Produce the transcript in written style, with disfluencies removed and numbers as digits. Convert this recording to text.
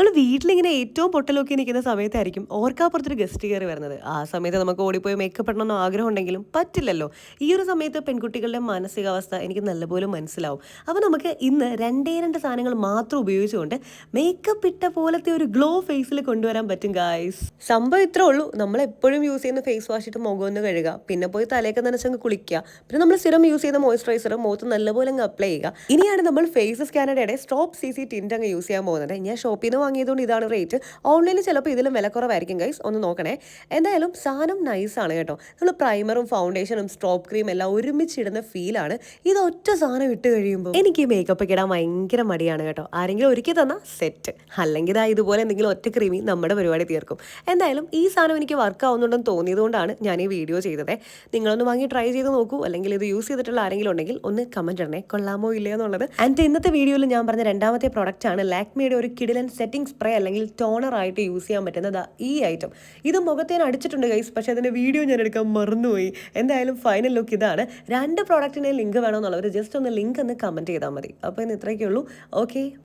നമ്മൾ വീട്ടിലിങ്ങനെ ഏറ്റവും പൊട്ടലൊക്കെ നിൽക്കുന്ന സമയത്തായിരിക്കും ഓർക്കാപ്പുറത്തൊരു ഗസ്റ്റ് കയറി വരുന്നത്. ആ സമയത്ത് നമുക്ക് ഓടിപ്പോയി മേക്കപ്പ് ഇടണമെന്ന് ആഗ്രഹം ഉണ്ടെങ്കിലും പറ്റില്ലല്ലോ. ഈ ഒരു സമയത്ത് പെൺകുട്ടികളുടെ മാനസികാവസ്ഥ എനിക്ക് നല്ലപോലെ മനസ്സിലാവും. അപ്പോൾ നമുക്ക് ഇന്ന് രണ്ടേ രണ്ട് സാധനങ്ങൾ മാത്രം ഉപയോഗിച്ചുകൊണ്ട് മേക്കപ്പ് ഇട്ട പോലത്തെ ഒരു ഗ്ലോ ഫേസിൽ കൊണ്ടുവരാൻ പറ്റും ഗായ്സ്. സംഭവം ഇത്രേ ഉള്ളൂ. നമ്മൾ എപ്പോഴും യൂസ് ചെയ്യുന്ന ഫേസ് വാഷ് ഇട്ട് മുഖം ഒന്ന് കഴുകുക, പിന്നെ പോയി തലയൊക്കെ നനച്ചങ്ങ് കുളിക്കുക, പിന്നെ നമ്മൾ സ്ഥിരം യൂസ് ചെയ്യുന്ന മോയ്സ്ചറൈസർ മുഖത്ത് നല്ലപോലെ അങ്ങ് അപ്ലൈ ചെയ്യുക. ഇനിയാണ് നമ്മൾ ഫേസ് സ്കാനറുടെ സ്റ്റോപ്പ് CC ടിന്റ് അങ്ങ് യൂസ് ചെയ്യാൻ പോകുന്നത്. ഞാൻ ഷോപ്പിൽ നിന്ന് വാങ്ങിയതുകൊണ്ട് ഇതാണ് റേറ്റ്. ഓൺലൈനിൽ ചിലപ്പോൾ ഇതിലും വില കുറവായിരിക്കും ഗൈസ്, ഒന്ന് നോക്കണേ. എന്തായാലും സാധനം നൈസാണ് കേട്ടോ. നമ്മൾ പ്രൈമറും ഫൗണ്ടേഷനും സ്ട്രോപ്പ് ക്രീം എല്ലാം ഒരുമിച്ചിടുന്ന ഫീലാണ് ഇത് ഒറ്റ സാധനം ഇട്ട് കഴിയുമ്പോൾ. എനിക്ക് മേക്കപ്പ് ഒക്കെ ഇടാൻ ഭയങ്കര മടിയാണ് കേട്ടോ. ആരെങ്കിലും ഒരുക്കി തന്നാൽ സെറ്റ്, അല്ലെങ്കിൽ ഇതാ ഇതുപോലെ എന്തെങ്കിലും ഒറ്റ ക്രീമി നമ്മുടെ പരിപാടി തീർക്കും. എന്തായാലും ഈ സാധനം എനിക്ക് വർക്ക് ആവുന്നുണ്ടെന്ന് തോന്നിയതുകൊണ്ടാണ് ഞാൻ ഈ വീഡിയോ ചെയ്തത്. നിങ്ങളൊന്ന് വാങ്ങി ട്രൈ ചെയ്ത് നോക്കൂ, അല്ലെങ്കിൽ ഇത് യൂസ് ചെയ്തിട്ടുള്ള ആരെങ്കിലും ഉണ്ടെങ്കിൽ ഒന്ന് കമന്റ് ഇടണേ, കൊള്ളാമോ ഇല്ലയോ എന്നുള്ളത്. ആൻഡ് ഇന്നത്തെ വീഡിയോയിൽ ഞാൻ പറഞ്ഞ രണ്ടാമത്തെ പ്രോഡക്റ്റ് ആണ് ലാക്മിയുടെ ഒരു കിഡിലൻ സെറ്റിംഗ് സ്പ്രേ അല്ലെങ്കിൽ ടോണർ ആയിട്ട് യൂസ് ചെയ്യാൻ പറ്റുന്നത് ഈ ഐറ്റം. ഇത് മുഖത്ത് ഞാൻ അടിച്ചിട്ടുണ്ട് ഗൈസ്, പക്ഷേ അതിൻ്റെ വീഡിയോ ഞാൻ എടുക്കാൻ മറന്നുപോയി. എന്തായാലും ഫൈനൽ ലുക്ക് ഇതാണ്. രണ്ട് പ്രോഡക്റ്റിൻ്റെ ലിങ്ക് വേണമെന്നുള്ളവർ ജസ്റ്റ് ഒന്ന് ലിങ്ക് ഒന്ന് കമൻറ്റ് ചെയ്താൽ മതി. അപ്പോൾ ഇന്ന് ഇത്രയൊക്കെ ഉള്ളൂ. ഓക്കെ.